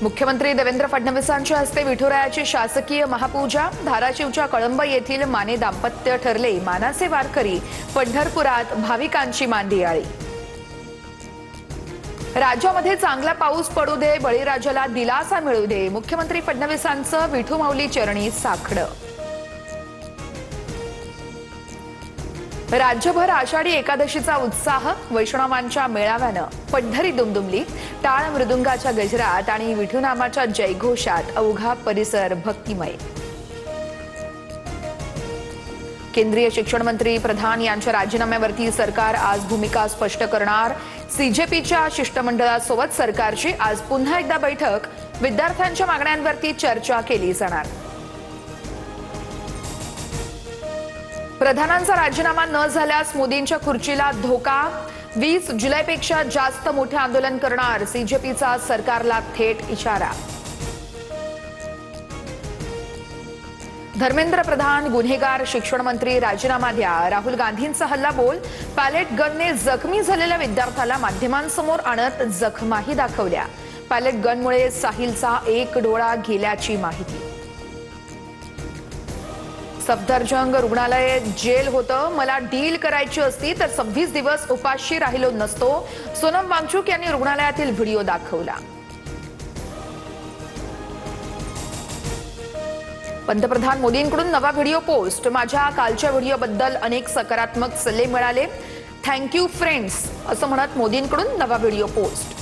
मुख्यमंत्री देवेंद्र फडणवीसांच्या हस्ते विठुरायाची शासकीय महापूजा। धाराशिवच्या कळंब येथील माने दाम्पत्य ठरले मानाचे वारकरी। पंढरपुरात भाविकांची मांदियाळी। राज्यामध्ये चांगला पाऊस पडू दे, बळीराजाला दिलासा मिळू दे, मुख्यमंत्री फडणवीसांचं विठू माऊली चरणी साकडं। राज्यभर आषाढी एकादशीचा उत्साह। वैष्णवांच्या मेळाव्यानं पंढरी दुमदुमली। टाळ मृदुंगाच्या गजरात आणि विठुनामाच्या जयघोषात अवघा परिसर भक्तिमय। केंद्रीय शिक्षण मंत्री प्रधान यांच्या राजीनाम्यावरती सरकार आज भूमिका स्पष्ट करणार। सीजेपीच्या शिष्टमंडळासोबत सरकारची आज पुन्हा एकदा बैठक। विद्यार्थ्यांच्या मागण्यांवरती चर्चा केली जाणार। प्रधानांचा राजीनामा न झाल्यास मोदींच्या खुर्चीला धोका। 20 जुलैपेक्षा जास्त मोठे आंदोलन करणार। सीजेपीचा सरकारला थेट इशारा। धर्मेंद्र प्रधान गुन्हेगार, शिक्षण मंत्री राजीनामा द्या। राहुल गांधींचा हल्लाबोल। पॅलेट गनने जखमी झालेल्या विद्यार्थ्याला माध्यमांसमोर आणत जखमाही दाखवल्या। पॅलेट गनमुळे साहिलचा एक डोळा गेल्याची माहिती। सफदरजंग रुग्णालय जेल होतं। मला डील करायची असती तर 26 दिवस उपाशी राहिलो नसतो। सोनम वांगचुक यांनी रुग्णालयातील व्हिडिओ दाखवला। पंतप्रधान मोदींकडून नवा व्हिडिओ पोस्ट। माझ्या कालच्या व्हिडिओबद्दल अनेक सकारात्मक सल्ले मिळाले। थँक्यू फ्रेंड्स असं म्हणत मोदींकडून नवा व्हिडिओ पोस्ट।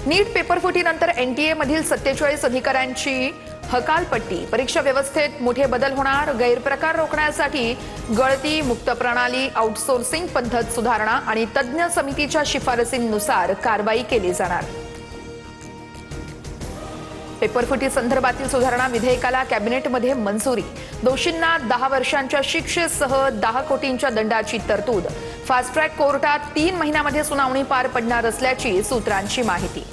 नीट पेपरफुटीनंतर एनटीए मधील 47 अधिकाऱ्यांची हकालपट्टी। परीक्षा व्यवस्थेत मोठे बदल होणार। गैरप्रकार रोखण्यासाठी गळती मुक्त प्रणाली, आउटसोर्सिंग पद्धत सुधारणा आणि तज्ञ समितीच्या शिफारसींनुसार कारवाई केली जाणार। पेपरफुटी संदर्भातील सुधारणा विधेयकाला कॅबिनेटमध्ये मंजुरी। दोषींना 10 वर्षांच्या शिक्षेसह 10 कोटींच्या दंडाची तरतूद। फास्ट ट्रॅक कोर्टात 3 महिन्यामध्ये सुनावणी पार पडणार असल्याची सूत्रांची माहिती।